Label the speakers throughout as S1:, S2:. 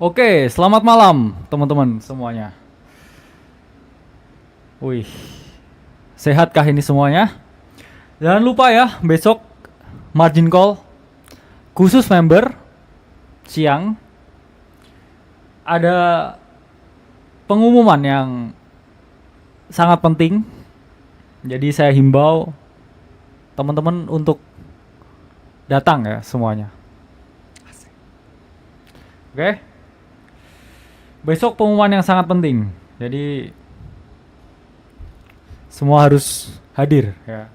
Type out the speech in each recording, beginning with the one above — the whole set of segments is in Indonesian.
S1: Oke, selamat malam teman-teman semuanya. Wih, sehatkah ini semuanya? Jangan lupa ya, besok margin call khusus member siang ada pengumuman yang sangat penting. Jadi saya himbau teman-teman untuk datang ya semuanya. Oke? Besok pengumuman yang sangat penting. Jadi semua harus hadir ya.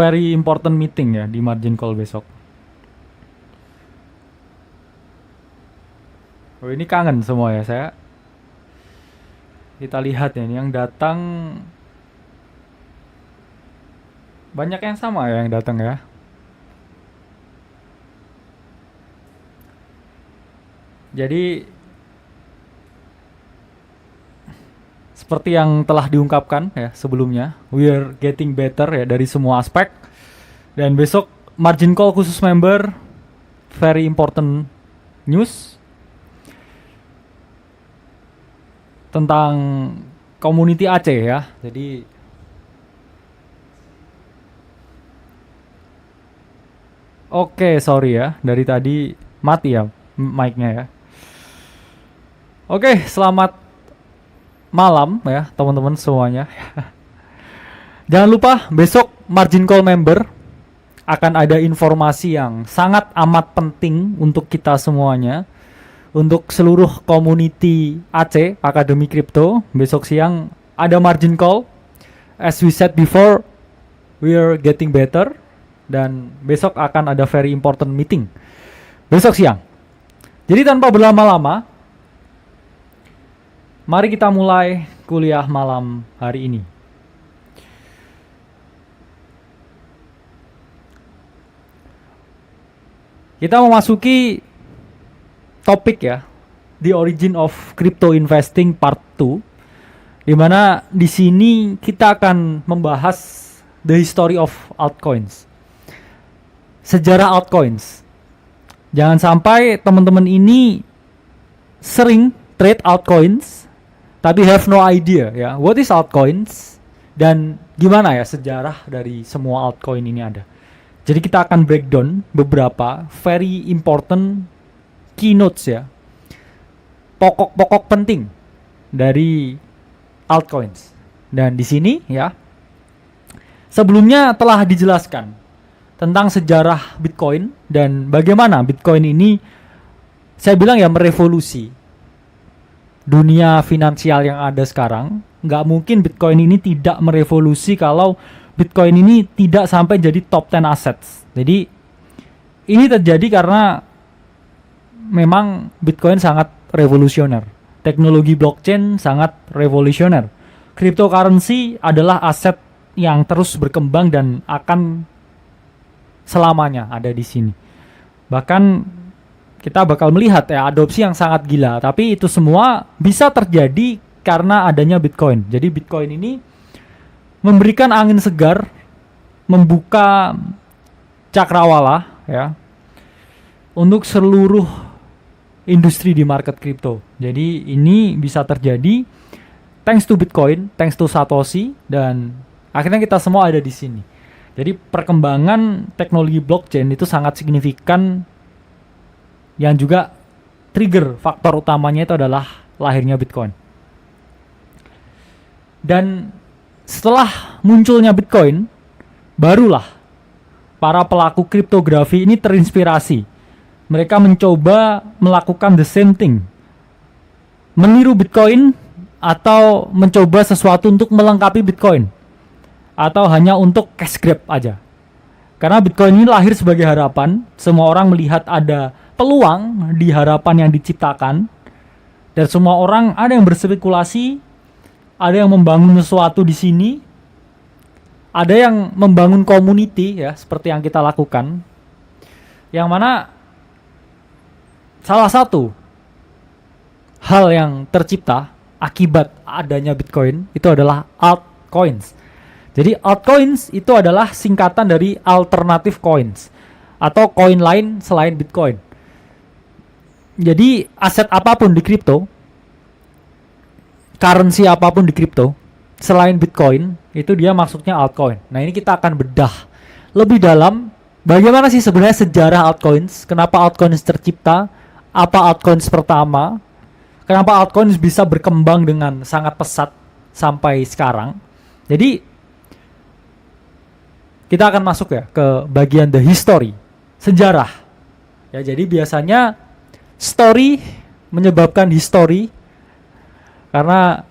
S1: Very important meeting ya di margin call besok. Oh, ini kangen semua ya saya. Kita lihat ya, ini yang datang banyak yang sama ya yang datang ya. Jadi seperti yang telah diungkapkan ya sebelumnya, we are getting better ya dari semua aspek. Dan besok margin call khusus member, very important news tentang community Aceh ya. Jadi oke, sorry ya, dari tadi mati ya mic-nya ya. Oke, selamat malam ya teman-teman semuanya. Jangan lupa besok margin call member akan ada informasi yang sangat amat penting untuk kita semuanya. Untuk seluruh community Aceh Akademi Crypto, besok siang ada margin call. As we said before, we are getting better. Dan besok akan ada very important meeting besok siang. Jadi tanpa berlama-lama, mari kita mulai kuliah malam hari ini. Kita memasuki topik ya, The Origin of Crypto Investing Part 2, di mana di sini kita akan membahas the history of altcoins. Sejarah altcoins. Jangan sampai teman-teman ini sering trade altcoins tapi have no idea ya what is altcoins dan gimana ya sejarah dari semua altcoin ini ada. Jadi kita akan breakdown beberapa very important keynotes ya, pokok-pokok penting dari altcoins. Dan di sini ya sebelumnya telah dijelaskan tentang sejarah Bitcoin dan bagaimana Bitcoin ini saya bilang ya merevolusi dunia finansial yang ada sekarang. Nggak mungkin Bitcoin ini tidak merevolusi kalau Bitcoin ini tidak sampai jadi top 10 assets. Jadi ini terjadi karena memang Bitcoin sangat revolusioner. Teknologi blockchain sangat revolusioner. Cryptocurrency adalah aset yang terus berkembang dan akan selamanya ada di sini. Bahkan kita bakal melihat ya adopsi yang sangat gila, tapi itu semua bisa terjadi karena adanya Bitcoin. Jadi Bitcoin ini memberikan angin segar, membuka cakrawala ya untuk seluruh industri di market kripto. Jadi ini bisa terjadi thanks to Bitcoin, thanks to Satoshi, dan akhirnya kita semua ada di sini. Jadi perkembangan teknologi blockchain itu sangat signifikan. Yang juga trigger faktor utamanya itu adalah lahirnya Bitcoin. Dan setelah munculnya Bitcoin, barulah para pelaku kriptografi ini terinspirasi. Mereka mencoba melakukan the same thing. Meniru Bitcoin atau mencoba sesuatu untuk melengkapi Bitcoin. Atau hanya untuk cash grab aja. Karena Bitcoin ini lahir sebagai harapan, semua orang melihat ada peluang di harapan yang diciptakan, dan semua orang ada yang berspekulasi, ada yang membangun sesuatu di sini, ada yang membangun community ya seperti yang kita lakukan, yang mana salah satu hal yang tercipta akibat adanya Bitcoin itu adalah altcoins. Jadi altcoins itu adalah singkatan dari alternative coins atau koin lain selain Bitcoin. Jadi aset apapun di kripto, currency apapun di kripto, selain Bitcoin, itu dia masuknya altcoin. Nah ini kita akan bedah lebih dalam bagaimana sih sebenarnya sejarah altcoins, kenapa altcoins tercipta, apa altcoins pertama, kenapa altcoins bisa berkembang dengan sangat pesat sampai sekarang. Jadi kita akan masuk ya ke bagian the history, sejarah. Ya jadi biasanya story menyebabkan history, karena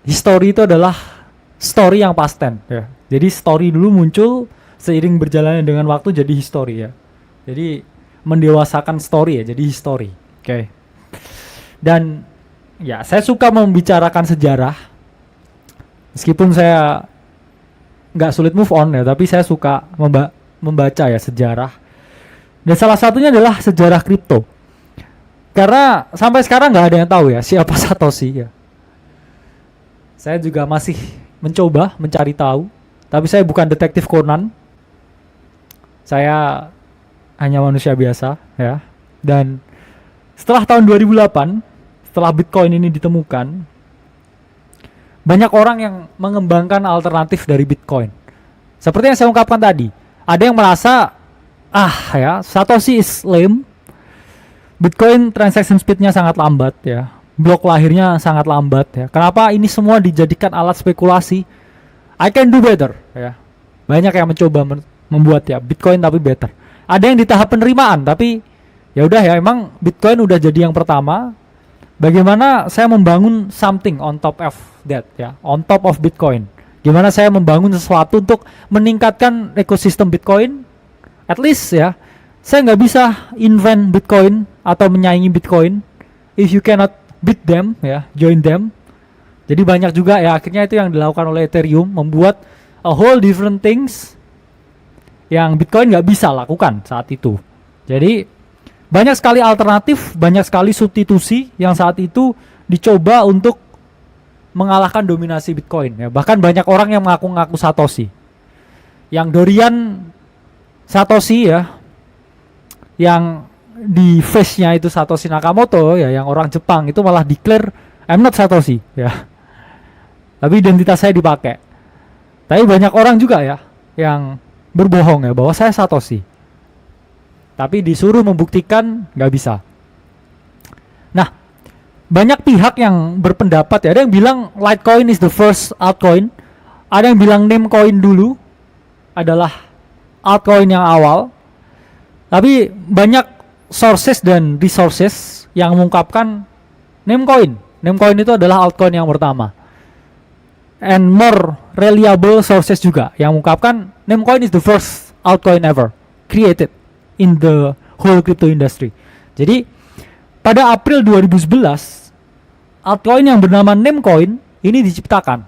S1: history itu adalah story yang past tense ya. Jadi story dulu muncul, seiring berjalannya dengan waktu jadi history ya. Jadi mendewasakan story ya, jadi history. Oke. Dan ya saya suka membicarakan sejarah, meskipun saya nggak sulit move on ya, tapi saya suka membaca ya sejarah. Dan salah satunya adalah sejarah kripto. Karena sampai sekarang nggak ada yang tahu ya siapa Satoshi ya. Saya juga masih mencoba mencari tahu, tapi saya bukan detektif Conan. Saya hanya manusia biasa ya. Dan setelah tahun 2008, setelah Bitcoin ini ditemukan, banyak orang yang mengembangkan alternatif dari Bitcoin. Seperti yang saya ungkapkan tadi, ada yang merasa ya Satoshi is lame. Bitcoin transaction speednya sangat lambat ya, blok lahirnya sangat lambat ya. Kenapa ini semua dijadikan alat spekulasi? I can do better ya. Banyak yang mencoba membuat ya Bitcoin tapi better. Ada yang di tahap penerimaan, tapi ya udah ya, emang Bitcoin udah jadi yang pertama. Bagaimana saya membangun something on top of that ya, on top of Bitcoin. Gimana saya membangun sesuatu untuk meningkatkan ekosistem Bitcoin? At least ya, saya nggak bisa invent Bitcoin atau menyaingi Bitcoin. If you cannot beat them ya, join them. Jadi banyak juga ya, akhirnya itu yang dilakukan oleh Ethereum, membuat a whole different things yang Bitcoin nggak bisa lakukan saat itu. Jadi banyak sekali alternatif, banyak sekali substitusi yang saat itu dicoba untuk mengalahkan dominasi Bitcoin ya. Bahkan banyak orang yang mengaku-ngaku Satoshi. Yang Dorian Satoshi ya, yang di face-nya itu Satoshi Nakamoto ya, yang orang Jepang itu malah declare I'm not Satoshi ya. Tapi identitas saya dipakai. Tapi banyak orang juga ya yang berbohong ya bahwa saya Satoshi. Tapi disuruh membuktikan nggak bisa. Nah, banyak pihak yang berpendapat ya, ada yang bilang Litecoin is the first altcoin, ada yang bilang Namecoin dulu adalah altcoin yang awal. Tapi banyak sources dan resources yang mengungkapkan Namecoin itu adalah altcoin yang pertama. And more reliable sources juga yang mengungkapkan Namecoin is the first altcoin ever created in the whole crypto industry. Jadi pada April 2011 altcoin yang bernama Namecoin ini diciptakan.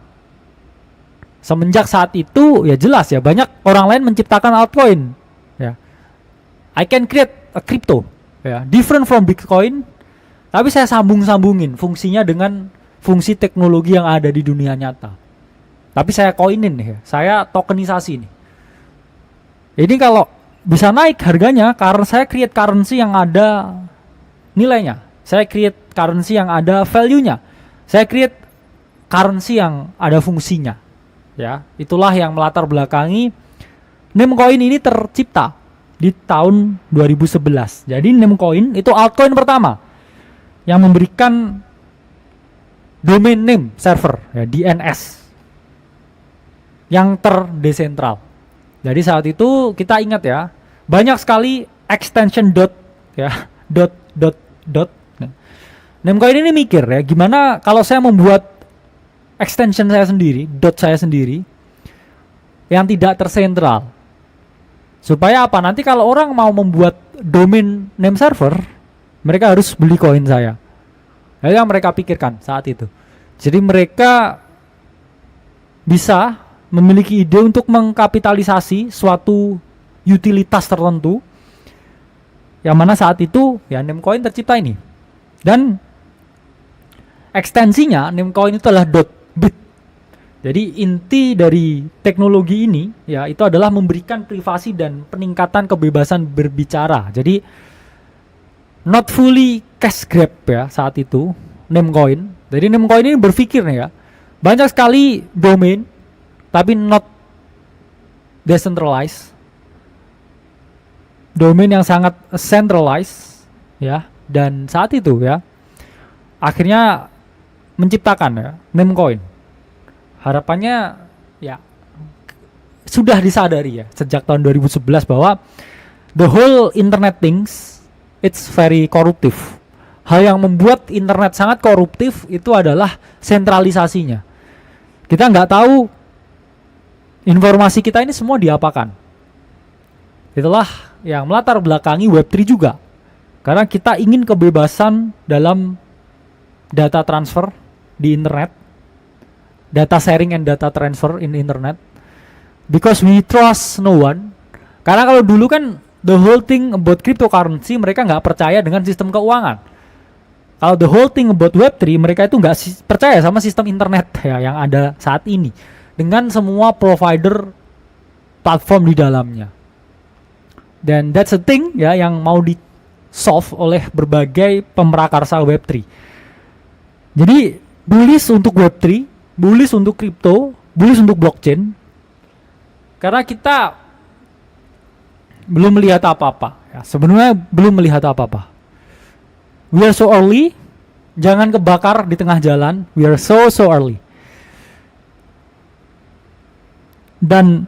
S1: Semenjak saat itu ya jelas ya, banyak orang lain menciptakan altcoin ya. I can create a crypto ya, different from Bitcoin, tapi saya sambung-sambungin fungsinya dengan fungsi teknologi yang ada di dunia nyata. Tapi saya coinin nih ya, saya tokenisasi nih. Ini kalau bisa naik harganya karena saya create currency yang ada nilainya, saya create currency yang ada value-nya, saya create currency yang ada fungsinya ya. Itulah yang melatar belakangi Namecoin ini tercipta di tahun 2011. Jadi Namecoin itu altcoin pertama yang memberikan domain name server ya, DNS yang terdesentral. Jadi saat itu kita ingat ya, banyak sekali extension dot ya, dot. Namecoin ini mikir ya, gimana kalau saya membuat extension saya sendiri, dot saya sendiri yang tidak tersentral. Supaya apa? Nanti kalau orang mau membuat domain name server, mereka harus beli koin saya. Itu yang mereka pikirkan saat itu. Jadi mereka bisa memiliki ide untuk mengkapitalisasi suatu utilitas tertentu, yang mana saat itu ya Namecoin tercipta ini. Dan ekstensinya Namecoin itu adalah .bit. Jadi inti dari teknologi ini ya itu adalah memberikan privasi dan peningkatan kebebasan berbicara. Jadi not fully cash grab ya saat itu Namecoin. Jadi Namecoin ini berpikir nih ya, banyak sekali domain tapi not decentralized, domain yang sangat centralized ya, dan saat itu ya akhirnya menciptakan ya Namecoin. Harapannya ya sudah disadari ya sejak tahun 2011 bahwa the whole internet things it's very koruptif. Hal yang membuat internet sangat koruptif itu adalah sentralisasinya. Kita nggak tahu informasi kita ini semua diapakan. Itulah yang melatar belakangi Web3 juga. Karena kita ingin kebebasan dalam data transfer di internet, data sharing and data transfer in internet. Because we trust no one. Karena kalau dulu kan the whole thing about cryptocurrency mereka nggak percaya dengan sistem keuangan. Kalau the whole thing about Web3 mereka itu nggak percaya sama sistem internet ya yang ada saat ini dengan semua provider platform di dalamnya. Dan that's a thing ya yang mau di solve oleh berbagai pemrakarsa Web3. Jadi bullish untuk Web3, bullish untuk crypto, bullish untuk blockchain. Karena kita belum melihat apa-apa ya, sebenarnya belum melihat apa-apa. We are so early, jangan kebakar di tengah jalan. We are so early. Dan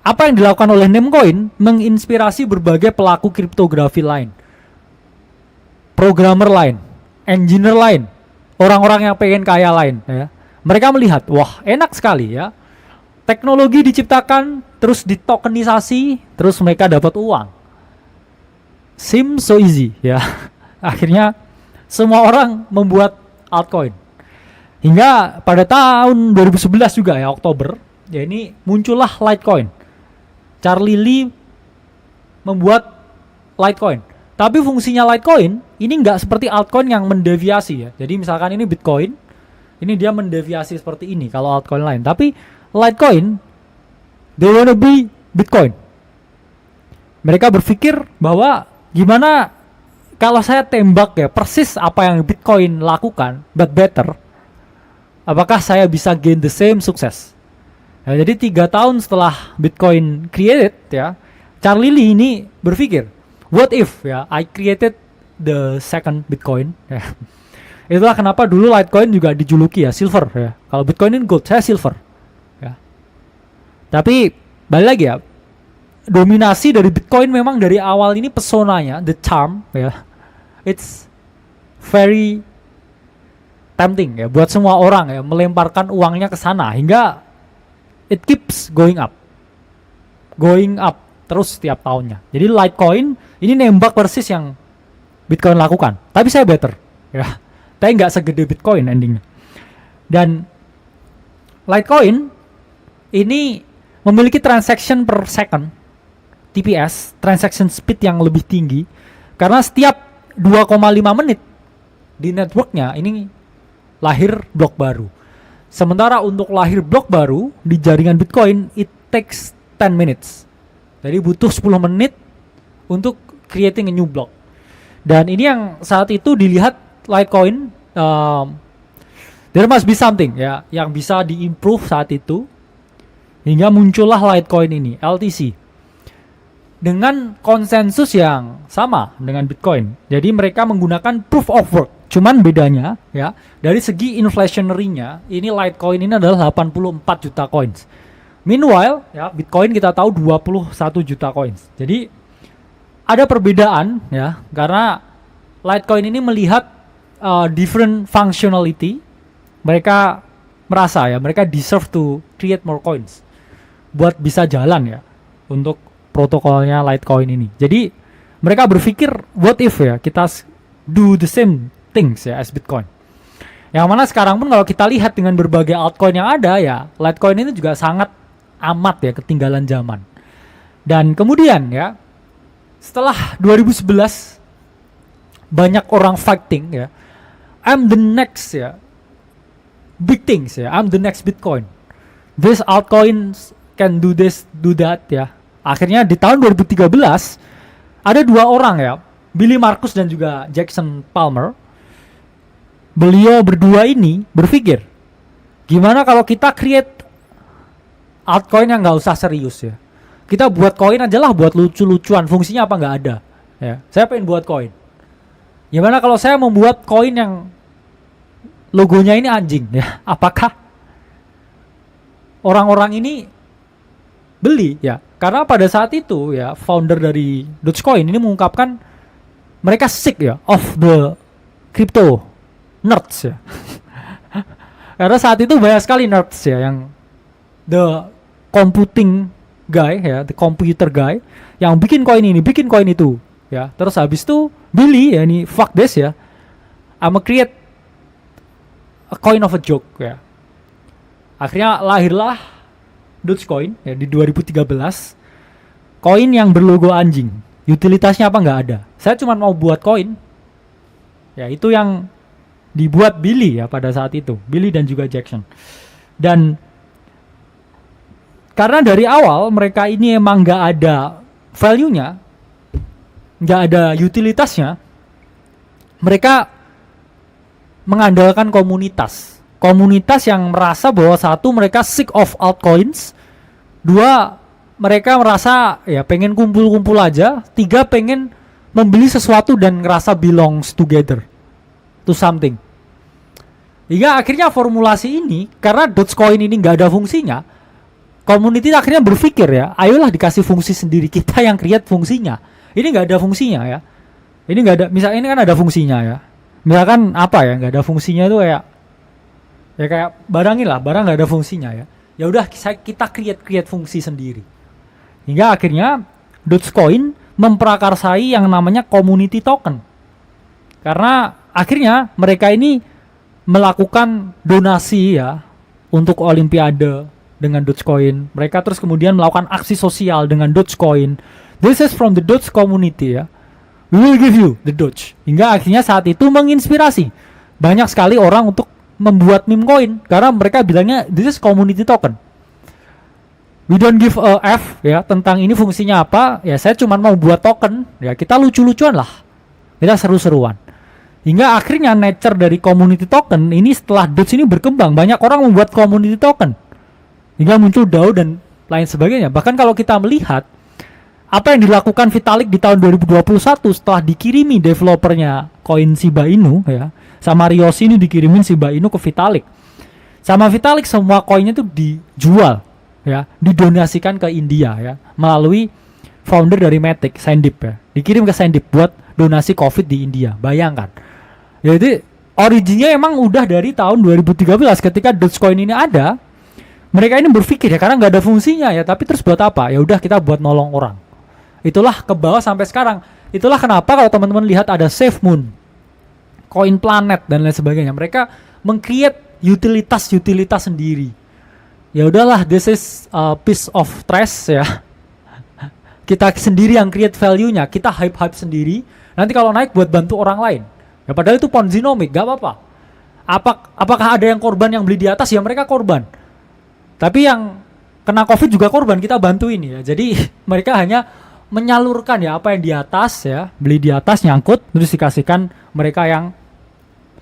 S1: apa yang dilakukan oleh Namecoin menginspirasi berbagai pelaku kriptografi lain, programmer lain, engineer lain, orang-orang yang pengen kaya lain ya. Mereka melihat, wah enak sekali ya, teknologi diciptakan terus ditokenisasi terus mereka dapat uang. Seems so easy ya. Akhirnya semua orang membuat altcoin. Hingga pada tahun 2011 juga ya, Oktober, ya ini muncullah Litecoin. Charlie Lee membuat Litecoin. Tapi fungsinya Litecoin ini nggak seperti altcoin yang mendeviasi ya. Jadi misalkan ini Bitcoin, ini dia mendeviasi seperti ini kalau altcoin lain. Tapi Litecoin, they wanna be Bitcoin. Mereka berpikir bahwa gimana kalau saya tembak ya persis apa yang Bitcoin lakukan, but better, apakah saya bisa gain the same sukses? Nah, jadi 3 tahun setelah Bitcoin created ya, Charlie Lee ini berpikir, what if ya I created the second Bitcoin? Ya. Itulah kenapa dulu Litecoin juga dijuluki ya silver ya. Kalau Bitcoin ini gold, saya silver. Ya. Tapi balik lagi ya, dominasi dari Bitcoin memang dari awal ini pesonanya, the charm ya, it's very tempting ya buat semua orang ya melemparkan uangnya ke sana hingga it keeps going up terus setiap tahunnya. Jadi Litecoin ini nembak persis yang Bitcoin lakukan, tapi saya better ya, tapi nggak segede Bitcoin endingnya. Dan Litecoin ini memiliki transaction per second, TPS, transaction speed yang lebih tinggi, karena setiap 2,5 menit di networknya ini lahir blok baru. Sementara untuk lahir blok baru di jaringan Bitcoin, it takes 10 minutes. Jadi butuh 10 menit untuk creating a new block. Dan ini yang saat itu dilihat Litecoin, there must be something ya yang bisa diimprove saat itu, hingga muncullah Litecoin ini, LTC. Dengan konsensus yang sama dengan Bitcoin. Jadi mereka menggunakan proof of work. Cuman bedanya ya, dari segi inflationary-nya, ini Litecoin ini adalah 84 juta coins. Meanwhile, ya Bitcoin kita tahu 21 juta coins. Jadi ada perbedaan ya, karena Litecoin ini melihat different functionality. Mereka merasa ya, mereka deserve to create more coins buat bisa jalan ya untuk protokolnya Litecoin ini. Jadi mereka berpikir what if ya kita do the same things ya as Bitcoin. Yang mana sekarang pun kalau kita lihat dengan berbagai altcoin yang ada ya, Litecoin ini juga sangat amat ya ketinggalan zaman. Dan kemudian ya setelah 2011 banyak orang fighting ya, I'm the next ya big things ya, I'm the next Bitcoin. This altcoins can do this, do that ya. Akhirnya di tahun 2013 ada 2 orang ya Billy Markus dan juga Jackson Palmer, beliau berdua ini berpikir, gimana kalau kita create altcoin yang nggak usah serius ya. Kita buat koin aja lah buat lucu-lucuan, fungsinya apa nggak ada. Ya, saya pengen buat koin. Gimana kalau saya membuat koin yang logonya ini anjing ya? Apakah orang-orang ini beli ya? Karena pada saat itu ya founder dari Dogecoin ini mengungkapkan mereka sick ya of the crypto nerds ya. Karena saat itu banyak sekali nerds ya yang the computing guy ya, the computer guy yang bikin koin ini, bikin koin itu ya. Terus habis itu Billy ya, ini fuck this ya, I'ma create a coin of a joke ya. Akhirnya lahirlah Dogecoin ya di 2013. Koin yang berlogo anjing. Utilitasnya apa nggak ada. Saya cuma mau buat koin. Ya itu yang dibuat Billy ya pada saat itu. Billy dan juga Jackson. Dan karena dari awal mereka ini emang nggak ada value-nya, nggak ada utilitasnya, mereka mengandalkan komunitas. Komunitas yang merasa bahwa satu, mereka sick of altcoins, dua, mereka merasa ya pengen kumpul-kumpul aja, tiga, pengen membeli sesuatu dan ngerasa belongs together to something. Hingga akhirnya formulasi ini, karena Dogecoin ini nggak ada fungsinya, community akhirnya berpikir ya, ayolah dikasih fungsi sendiri, kita yang create fungsinya. Ini nggak ada fungsinya ya. Ini nggak ada, misalnya ini kan ada fungsinya ya. Misalkan apa ya, nggak ada fungsinya itu kayak, ya kayak barangin lah, barang nggak ada fungsinya ya. Ya udah kita create fungsi sendiri. Hingga akhirnya Dogecoin memprakarsai yang namanya community token. Karena akhirnya mereka ini melakukan donasi ya untuk Olimpiade dengan Dogecoin. Mereka terus kemudian melakukan aksi sosial dengan Dogecoin. This is from the Doge community ya. We will give you the Doge. Hingga akhirnya saat itu menginspirasi banyak sekali orang untuk membuat meme coin karena mereka bilangnya this is community token. We don't give a F ya tentang ini fungsinya apa. Ya saya cuma mau buat token. Ya kita lucu-lucuan lah. Kita seru-seruan. Hingga akhirnya nature dari community token ini setelah Doge ini berkembang, banyak orang membuat community token. Hingga muncul DAO dan lain sebagainya. Bahkan kalau kita melihat apa yang dilakukan Vitalik di tahun 2021 setelah dikirimi developernya koin Shiba Inu ya, sama Ryoshi ini dikirimin Shiba Inu ke Vitalik. Sama Vitalik semua koinnya itu dijual ya, didonasikan ke India ya melalui founder dari Matic, Sandeep ya. Dikirim ke Sandeep buat donasi Covid di India. Bayangkan. Jadi originnya emang udah dari tahun 2013 ketika Dogecoin ini ada. Mereka ini berpikir ya karena nggak ada fungsinya ya, tapi terus buat apa? Ya udah kita buat nolong orang. Itulah ke bawah sampai sekarang. Itulah kenapa kalau teman-teman lihat ada Save Moon, Coin Planet dan lain sebagainya. Mereka meng-create utilitas sendiri. Ya udahlah, this is a piece of trash ya. Kita sendiri yang create value-nya, kita hype sendiri. Nanti kalau naik buat bantu orang lain. Ya padahal itu ponzinomic, gak apa-apa. Apakah ada yang korban yang beli di atas? Ya mereka korban. Tapi yang kena Covid juga korban, kita bantu ini ya. Jadi mereka hanya menyalurkan ya apa yang di atas ya, beli di atas nyangkut terus dikasihkan mereka yang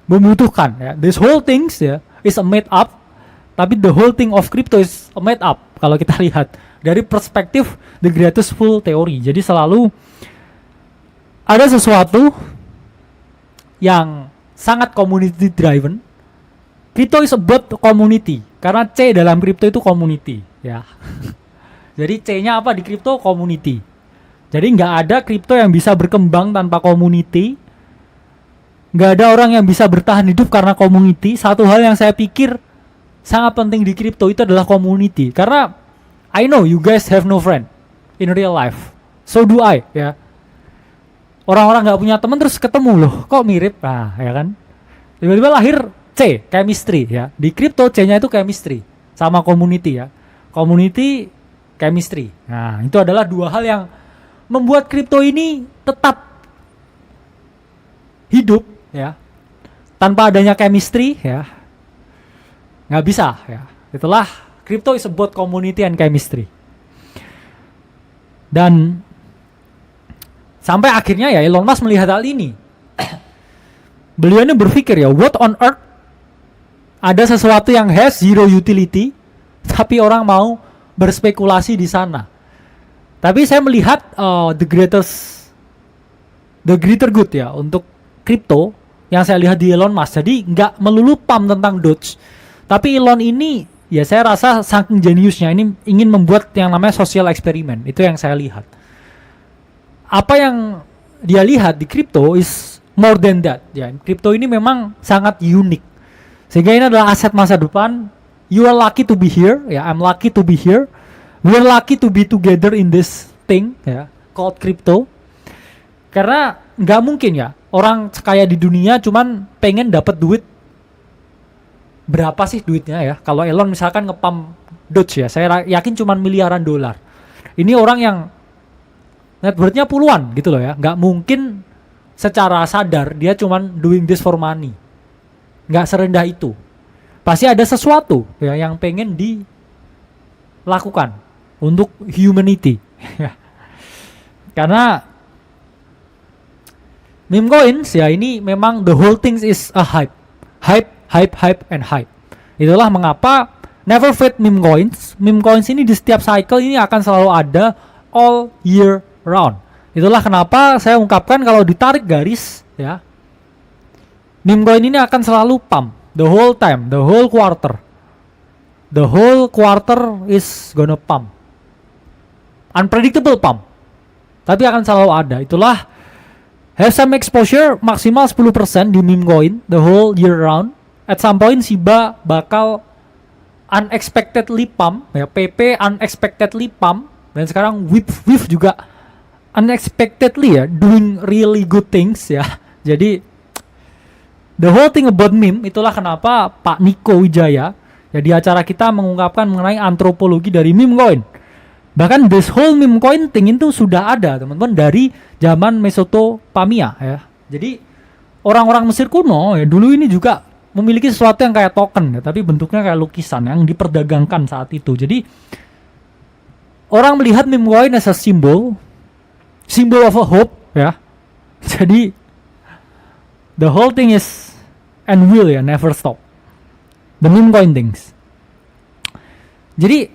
S1: membutuhkan ya. This whole things ya is a made up, tapi the whole thing of crypto is a made up kalau kita lihat dari perspektif the greatest fool theory. Jadi selalu ada sesuatu yang sangat community driven. Crypto is about community. Karena C dalam crypto itu community ya. Jadi C-nya apa di crypto? Community. Jadi nggak ada crypto yang bisa berkembang tanpa community. Nggak ada orang yang bisa bertahan hidup karena community. Satu hal yang saya pikir sangat penting di crypto itu adalah community. Karena I know you guys have no friend in real life. So do I ya. Orang-orang nggak punya teman terus ketemu loh, kok mirip, nah ya kan. Tiba-tiba lahir C, chemistry ya. Di crypto C-nya itu chemistry sama community ya. Community, chemistry. Nah, itu adalah dua hal yang membuat crypto ini tetap hidup ya. Tanpa adanya chemistry ya, nggak bisa ya. Itulah crypto is about community and chemistry. Dan Sampai akhirnya ya Elon Musk melihat hal ini. Beliau ini berpikir ya, what on earth, ada sesuatu yang has zero utility, tapi orang mau berspekulasi di sana. Tapi saya melihat the greater good ya untuk kripto yang saya lihat di Elon Musk. Jadi nggak melulu paham tentang Doge, tapi Elon ini ya saya rasa saking jeniusnya ini ingin membuat yang namanya social eksperimen. Itu yang saya lihat. Apa yang dia lihat di kripto is more than that. Ya, kripto ini memang sangat unik. Sehingga ini adalah aset masa depan. You are lucky to be here. Ya, I'm lucky to be here. We are lucky to be together in this thing ya, called crypto. Karena nggak mungkin ya orang kaya di dunia cuman pengen dapat duit. Berapa sih duitnya ya? Kalau Elon misalkan ngepump Doge ya, saya yakin cuman miliaran dolar. Ini orang yang net worth-nya puluhan gitu loh ya. Nggak mungkin secara sadar dia cuman doing this for money. Nggak serendah itu. Pasti ada sesuatu ya yang pengen dilakukan untuk humanity. Karena meme coins ya ini memang the whole thing is a hype. Hype, and hype. Itulah mengapa never fade meme coins. Meme coins ini di setiap cycle ini akan selalu ada all year round. Itulah kenapa saya ungkapkan kalau ditarik garis ya, meme coin ini akan selalu pump the whole time, the whole quarter. The whole quarter is gonna pump. Unpredictable pump. Tapi akan selalu ada. Itulah have some exposure maksimal 10% di meme coin the whole year round. At some point SIBA bakal unexpectedly pump ya, PP unexpectedly pump, dan sekarang WIF juga unexpectedly ya doing really good things ya. Jadi the whole thing about meme, itulah kenapa Pak Niko Wijaya ya di acara kita mengungkapkan mengenai antropologi dari meme coin. Bahkan this whole meme coin thing itu sudah ada teman-teman dari zaman Mesopotamia ya. Jadi orang-orang Mesir kuno ya dulu ini juga memiliki sesuatu yang kayak token ya, tapi bentuknya kayak lukisan yang diperdagangkan saat itu. Jadi orang melihat meme coin as a symbol of a hope ya. Jadi the whole thing is and will ya never stop. The meme coin things. Jadi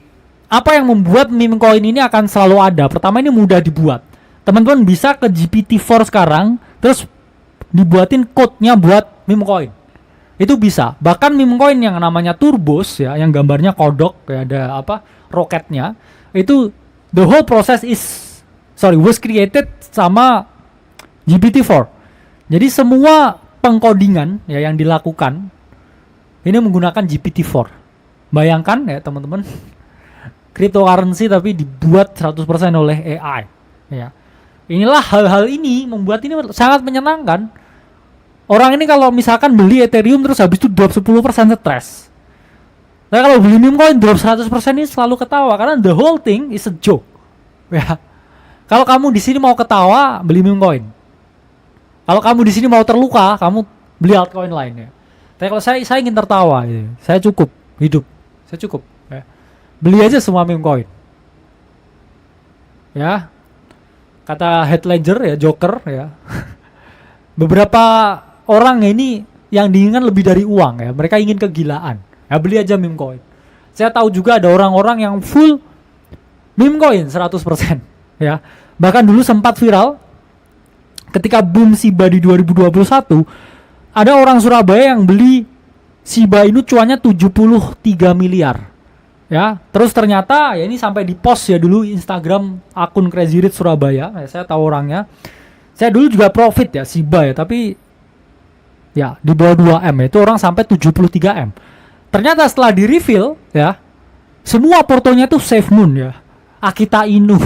S1: apa yang membuat meme coin ini akan selalu ada? Pertama, ini mudah dibuat. Teman-teman bisa ke GPT-4 sekarang terus dibuatin code-nya buat meme coin. Itu bisa. Bahkan meme coin yang namanya Turbos ya, yang gambarnya kodok ya, ada apa? Roketnya. Itu the whole process was created sama GPT-4. Jadi semua pengkodingan ya yang dilakukan ini menggunakan GPT-4. Bayangkan ya teman-teman, cryptocurrency tapi dibuat 100% oleh AI ya. Inilah hal-hal ini membuat ini sangat menyenangkan. Orang ini kalau misalkan beli Ethereum terus habis itu drop 10% stres. Nah kalau beli meme coin drop 100% ini selalu ketawa karena the whole thing is a joke. Ya. Kalau kamu di sini mau ketawa, beli meme coin. Kalau kamu di sini mau terluka, kamu beli altcoin lainnya. Tapi kalau saya ingin tertawa, gitu. Saya cukup hidup, saya cukup. Ya. Beli aja semua meme coin. Ya, kata Heath Ledger ya, Joker ya. Beberapa orang ini yang diinginkan lebih dari uang ya, mereka ingin kegilaan. Ya beli aja meme coin. Saya tahu juga ada orang-orang yang full meme coin 100% ya. Bahkan dulu sempat viral ketika boom SIBA di 2021, ada orang Surabaya yang beli SIBA ini cuannya 73 miliar. Ya, terus ternyata ya ini sampai di post ya dulu Instagram akun Crazy Rich Surabaya. Ya, saya tahu orangnya. Saya dulu juga profit ya SIBA ya, tapi ya di bawah 2M ya, itu orang sampai 73M. Ternyata setelah di reveal ya, semua portonya tuh Safe Moon ya, Akita Inu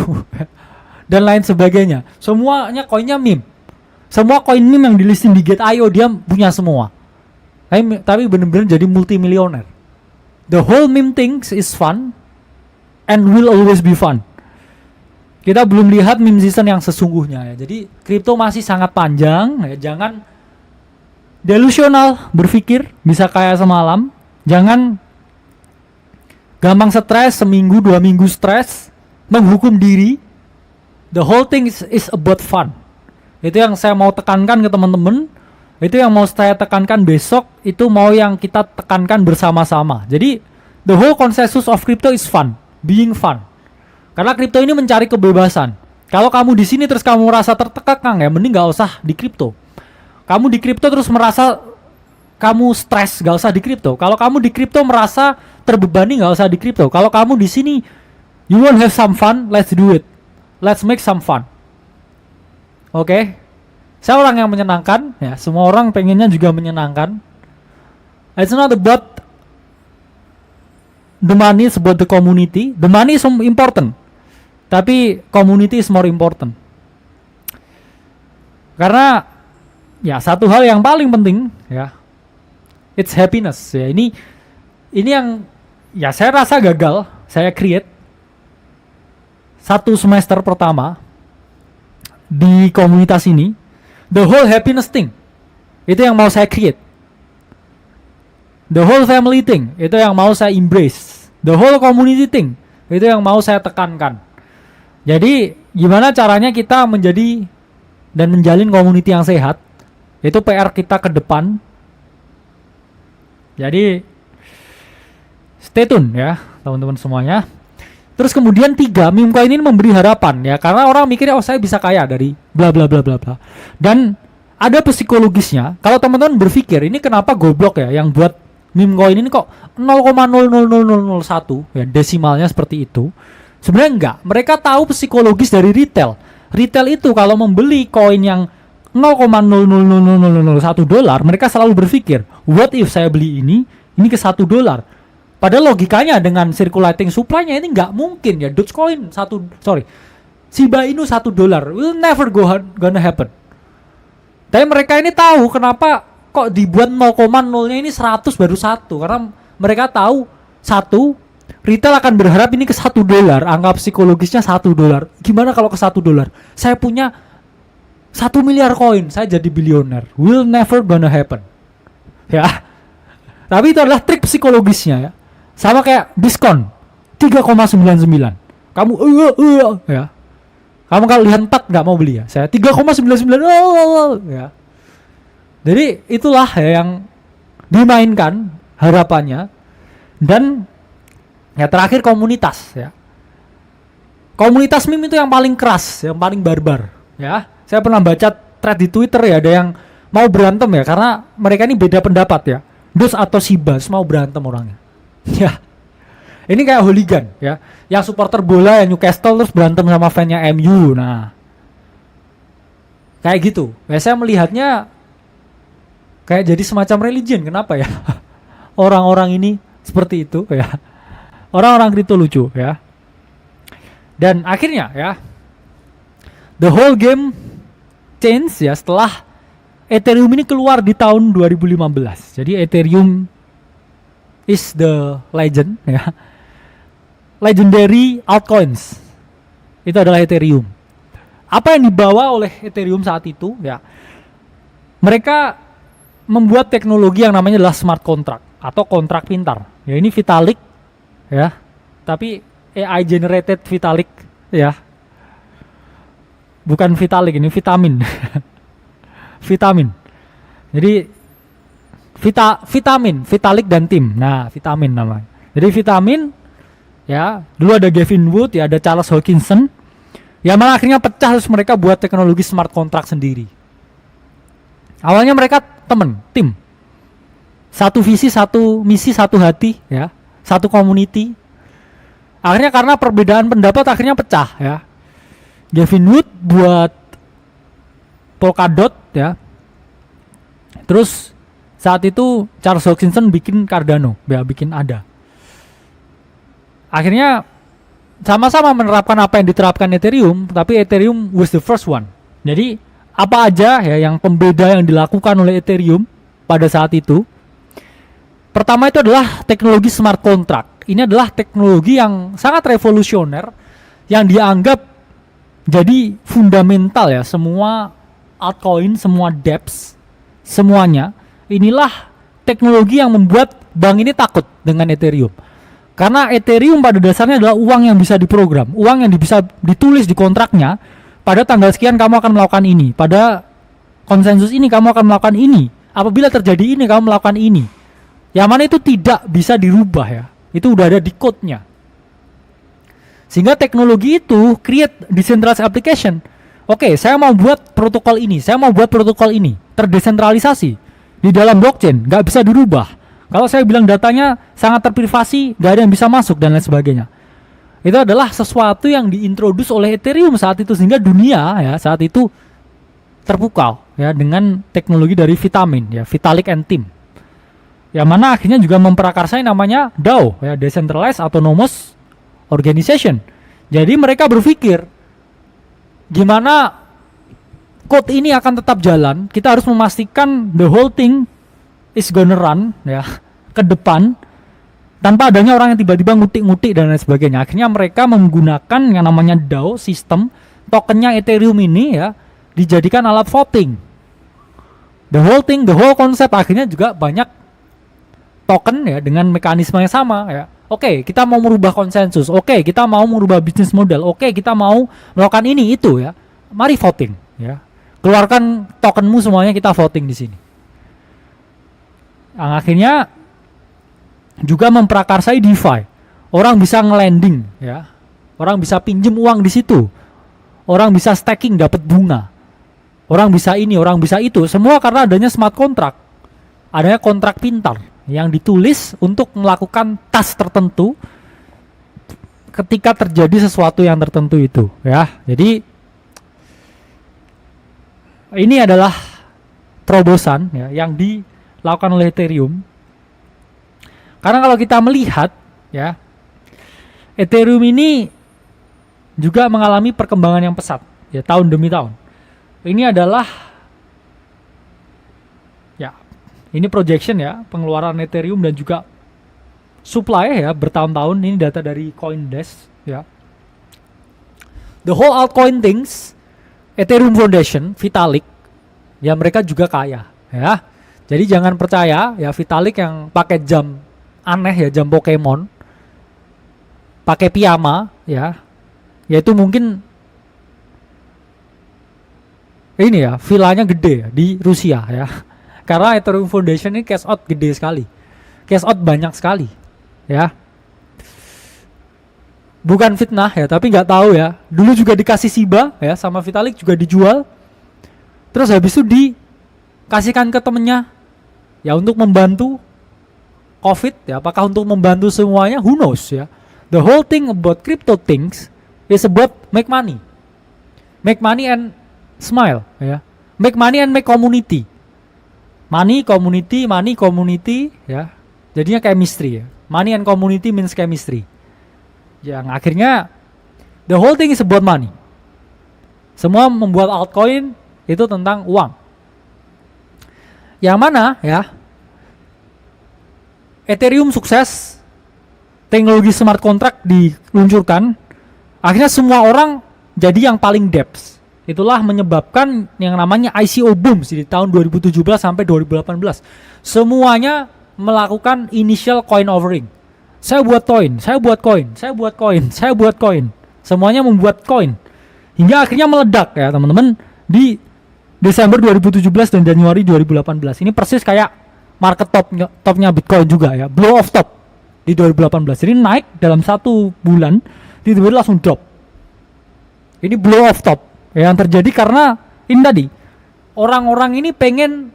S1: dan lain sebagainya. Semuanya koinnya meme. Semua koin meme yang dilisting di Gate.io dia punya semua. Tapi benar-benar jadi multimilioner. The whole meme things is fun and will always be fun. Kita belum lihat meme season yang sesungguhnya ya. Jadi kripto masih sangat panjang ya. Jangan delusional berpikir bisa kaya semalam. Jangan gampang stres, seminggu 2 minggu stres, menghukum diri. The whole thing is about fun Itu yang saya mau tekankan ke teman-teman. Itu yang mau saya tekankan besok. Itu mau yang kita tekankan bersama-sama. Jadi the whole consensus of crypto is fun, being fun. Karena crypto ini mencari kebebasan. Kalau kamu di sini terus kamu merasa tertekan, ya mending nggak usah di crypto. Kamu di crypto terus merasa kamu stres, nggak usah di crypto. Kalau kamu di crypto merasa terbebani, nggak usah di crypto. Kalau kamu di sini you want have some fun, let's do it. Let's make some fun. Oke. Saya orang yang menyenangkan, ya. Semua orang pengennya juga menyenangkan. It's not about the money, it's about the community. The money is important, tapi community is more important. Karena ya satu hal yang paling penting, ya, it's happiness. Ya, ini yang ya saya rasa gagal saya create satu semester pertama di komunitas ini. The whole happiness thing itu yang mau saya create. The whole family thing itu yang mau saya embrace. The whole community thing itu yang mau saya tekankan. Jadi gimana caranya kita menjadi dan menjalin community yang sehat, itu PR kita ke depan. Jadi stay tune ya teman-teman semuanya. Terus kemudian 3, meme coin ini memberi harapan ya, karena orang mikirnya saya bisa kaya dari bla bla bla bla bla. Dan ada psikologisnya. Kalau teman-teman berpikir ini kenapa goblok ya yang buat meme coin ini kok 0,00001 ya, desimalnya seperti itu. Sebenarnya enggak. Mereka tahu psikologis dari retail. Retail itu kalau membeli koin yang 0,00001 dolar, mereka selalu berpikir, what if saya beli ini ke $1. Padahal logikanya dengan circulating supply-nya ini nggak mungkin ya. Dogecoin Shiba Inu $1 will never gonna happen. Tapi mereka ini tahu kenapa kok dibuat 0,0-nya ini 100 baru 1. Karena mereka tahu retail akan berharap ini ke $1. Anggap psikologisnya $1. Gimana kalau ke $1? Saya punya 1 miliar koin, saya jadi bilioner. Will never gonna happen. Ya. Tapi itu adalah trik psikologisnya ya. Sama kayak diskon 3,99. Kamu ya. Kamu kalau lihat 4 nggak mau beli ya. Saya 3,99 ya. Jadi itulah ya yang dimainkan harapannya. Dan ya terakhir komunitas ya. Komunitas meme itu yang paling keras, yang paling barbar ya. Saya pernah baca thread di Twitter ya, ada yang mau berantem ya karena mereka ini beda pendapat ya. Dos atau Shiba mau berantem orangnya. Ya, ini kayak hooligan ya, yang supporter bola yang Newcastle terus berantem sama fansnya MU. Nah, kayak gitu. Ya, saya melihatnya kayak jadi semacam religion. Kenapa ya? Orang-orang ini seperti itu ya. Orang-orang kripto lucu ya. Dan akhirnya ya, the whole game change ya setelah Ethereum ini keluar di tahun 2015. Jadi Ethereum is the legend ya. Legendary altcoins. Itu adalah Ethereum. Apa yang dibawa oleh Ethereum saat itu ya? Mereka membuat teknologi yang namanya adalah smart contract atau kontrak pintar. Ya ini Vitalik ya. Tapi AI generated Vitalik ya. Bukan Vitalik, ini vitamin. Vitamin. Jadi vitamin, Vitalik dan tim. Nah, vitamin namanya. Jadi vitamin ya, dulu ada Gavin Wood, ya ada Charles Hoskinson. Ya malah akhirnya pecah terus mereka buat teknologi smart contract sendiri. Awalnya mereka tim. Satu visi, satu misi, satu hati ya, satu community. Akhirnya karena perbedaan pendapat akhirnya pecah ya. Gavin Wood buat Polkadot ya. Terus saat itu Charles Hoskinson bikin Cardano, ya bikin ADA. Akhirnya sama-sama menerapkan apa yang diterapkan Ethereum, tapi Ethereum was the first one. Jadi apa aja ya yang pembeda yang dilakukan oleh Ethereum pada saat itu? Pertama itu adalah teknologi smart contract. Ini adalah teknologi yang sangat revolusioner yang dianggap jadi fundamental ya, semua altcoin, semua dApps, semuanya. Inilah teknologi yang membuat bank ini takut dengan Ethereum. Karena Ethereum pada dasarnya adalah uang yang bisa diprogram, uang yang bisa ditulis di kontraknya, pada tanggal sekian kamu akan melakukan ini, pada konsensus ini kamu akan melakukan ini, apabila terjadi ini kamu melakukan ini. Yang mana itu tidak bisa dirubah ya, itu udah ada di code-nya. Sehingga teknologi itu create decentralized application. Oke, saya mau buat protokol ini, saya mau buat protokol ini, terdesentralisasi di dalam blockchain, nggak bisa dirubah. Kalau saya bilang datanya sangat terprivasi, nggak ada yang bisa masuk dan lain sebagainya. Itu adalah sesuatu yang diintroduce oleh Ethereum saat itu, sehingga dunia ya saat itu terpukau ya dengan teknologi dari Vitamin ya, Vitalik and Team. Yang mana akhirnya juga memprakarsai namanya DAO ya, Decentralized Autonomous Organization. Jadi mereka berpikir gimana code ini akan tetap jalan, kita harus memastikan the whole thing is gonna run ya ke depan tanpa adanya orang yang tiba-tiba ngutik-ngutik dan lain sebagainya. Akhirnya mereka menggunakan yang namanya DAO sistem, tokennya Ethereum ini ya dijadikan alat voting. The whole thing, the whole concept akhirnya juga banyak token ya dengan mekanisme yang sama ya. Oke, kita mau merubah konsensus. Oke, kita mau merubah bisnis model. Oke, kita mau melakukan ini itu ya. Mari voting ya. Keluarkan tokenmu semuanya, kita voting di sini. Yang akhirnya juga memprakarsai DeFi. Orang bisa ngelending ya. Orang bisa pinjem uang di situ. Orang bisa staking dapat bunga. Orang bisa ini, orang bisa itu. Semua karena adanya smart contract. Adanya kontrak pintar yang ditulis untuk melakukan task tertentu ketika terjadi sesuatu yang tertentu itu ya. Jadi ini adalah terobosan ya yang dilakukan oleh Ethereum. Karena kalau kita melihat ya, Ethereum ini juga mengalami perkembangan yang pesat ya tahun demi tahun. Ini adalah ya, ini projection ya, pengeluaran Ethereum dan juga supply ya bertahun-tahun. Ini data dari CoinDesk ya. The whole altcoin things, Ethereum Foundation, Vitalik, ya mereka juga kaya ya. Jadi jangan percaya ya Vitalik yang pakai jam aneh ya, jam Pokemon, pakai piyama ya, yaitu mungkin ini ya, villanya gede ya, di Rusia ya. Karena Ethereum Foundation ini cash out gede sekali, cash out banyak sekali ya. Bukan fitnah ya, tapi nggak tahu ya. Dulu juga dikasih Shiba ya sama Vitalik, juga dijual. Terus habis itu dikasihkan ke temennya ya untuk membantu COVID ya. Apakah untuk membantu semuanya? Who knows ya. The whole thing about crypto things is about make money and smile ya. Make money and make community. Money community ya. Jadinya chemistry ya. Money and community means chemistry. Yang akhirnya the whole thing is about money. Semua membuat altcoin itu tentang uang. Yang mana ya, Ethereum sukses, teknologi smart contract diluncurkan, akhirnya semua orang jadi yang paling depth. Itulah menyebabkan yang namanya ICO boom di tahun 2017 sampai 2018. Semuanya melakukan initial coin offering. Saya buat coin. Semuanya membuat coin. Hingga akhirnya meledak ya teman-teman di Desember 2017 dan Januari 2018. Ini persis kayak market topnya Bitcoin juga ya. Blow off top di 2018. Jadi naik dalam 1 bulan, tiba-tiba langsung drop. Ini blow off top. Yang terjadi karena ini tadi, orang-orang ini pengen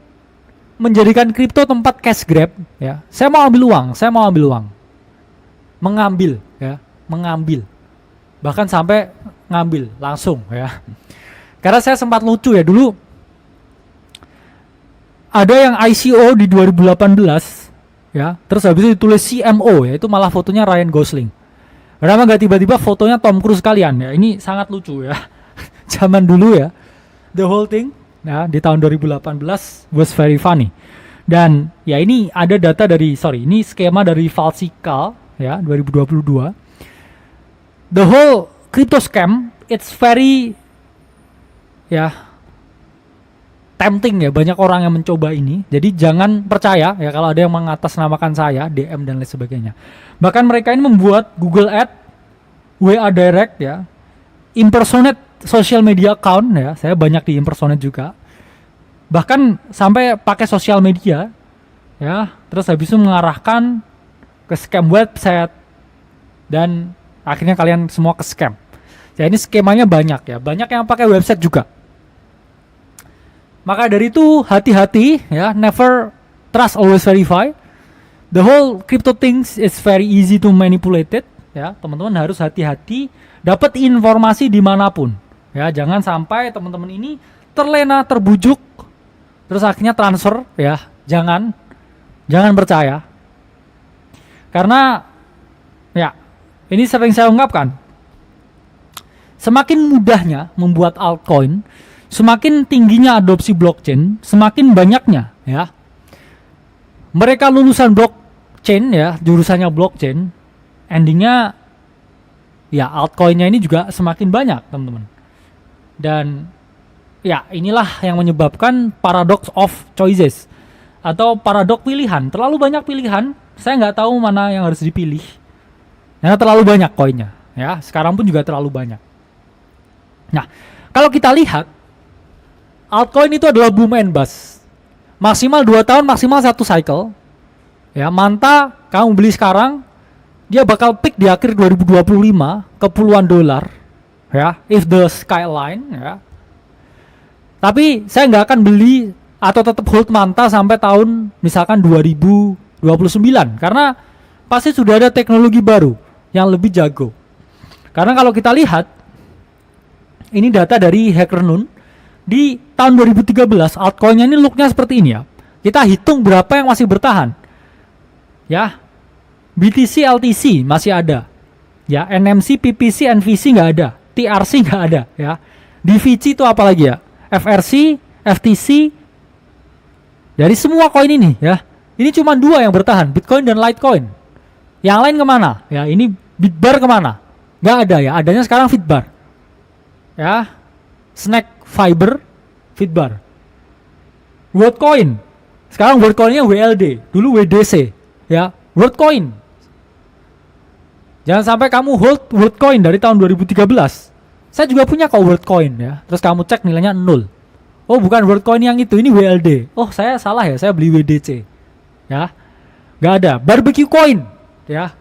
S1: menjadikan kripto tempat cash grab ya. Saya mau ambil uang. Mengambil ya, bahkan sampai ngambil langsung ya. Karena saya sempat lucu ya dulu, ada yang ICO di 2018 ya, terus habis itu ditulis CMO ya, itu malah fotonya Ryan Gosling. Kenapa nggak tiba-tiba fotonya Tom Cruise kalian ya? Ini sangat lucu ya. Zaman dulu ya, the whole thing ya di tahun 2018 was very funny. Dan ya ini ada data dari, ini skema dari Falsical ya 2022. The whole crypto scam, it's very ya tempting ya, banyak orang yang mencoba ini. Jadi jangan percaya ya kalau ada yang mengatasnamakan saya, DM dan lain sebagainya. Bahkan mereka ini membuat Google Ad, WA Direct ya, impersonate social media account ya, saya banyak di impersonate juga. Bahkan sampai pakai sosial media ya, terus habis itu mengarahkan ke scam website dan akhirnya kalian semua ke scam. Ya ini skemanya banyak ya, banyak yang pakai website juga. Maka dari itu hati-hati ya, never trust, always verify. The whole crypto things is very easy to manipulate it ya, teman-teman harus hati-hati dapat informasi dimanapun ya, jangan sampai teman-teman ini terlena, terbujuk, terus akhirnya transfer ya, jangan percaya. Karena ya, ini sering saya ungkapkan, semakin mudahnya membuat altcoin, semakin tingginya adopsi blockchain, semakin banyaknya ya mereka lulusan blockchain ya, jurusannya blockchain, endingnya ya altcoinnya ini juga semakin banyak teman-teman. Dan ya inilah yang menyebabkan paradox of choices atau paradoks pilihan. Terlalu banyak pilihan, saya nggak tahu mana yang harus dipilih karena terlalu banyak koinnya ya, sekarang pun juga terlalu banyak. Nah, kalau kita lihat altcoin itu adalah boom and bust, maksimal 2 tahun, maksimal 1 cycle ya. Manta kamu beli sekarang, dia bakal peak di akhir 2025 ke puluhan dolar ya, if the skyline ya. Tapi saya nggak akan beli atau tetap hold Manta sampai tahun misalkan 2029 karena pasti sudah ada teknologi baru yang lebih jago. Karena kalau kita lihat, ini data dari HackerNoon di tahun 2013, altcoinnya ini looknya seperti ini ya. Kita hitung berapa yang masih bertahan ya. BTC, LTC masih ada ya, NMC, PPC, NVC nggak ada, TRC nggak ada ya. DVC itu apa lagi ya, FRC, FTC. Dari semua koin ini ya, ini cuma 2 yang bertahan, Bitcoin dan Litecoin. Yang lain kemana ya? Ini Bitbar kemana? Nggak ada ya, adanya sekarang Fitbar ya, Snack Fiber, Fitbar. WorldCoin, sekarang WorldCoinnya WLD, dulu WDC ya, WorldCoin. Jangan sampai kamu hold WorldCoin dari tahun 2013. Saya juga punya kok WorldCoin ya, terus kamu cek nilainya 0. Oh bukan WorldCoin yang itu, ini WLD. Oh saya salah ya, saya beli WDC ya. Gak ada. Barbecue coin ya,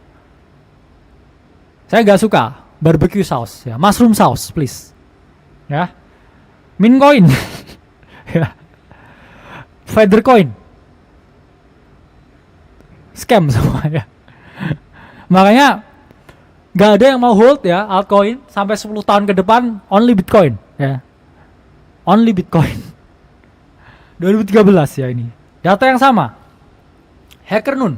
S1: saya gak suka barbecue sauce ya, mushroom sauce please ya. Mint coin ya, feather coin, scam semua ya. Makanya gak ada yang mau hold ya altcoin sampai 10 tahun ke depan, only Bitcoin ya, only Bitcoin. 2013 ya, ini data yang sama HackerNoon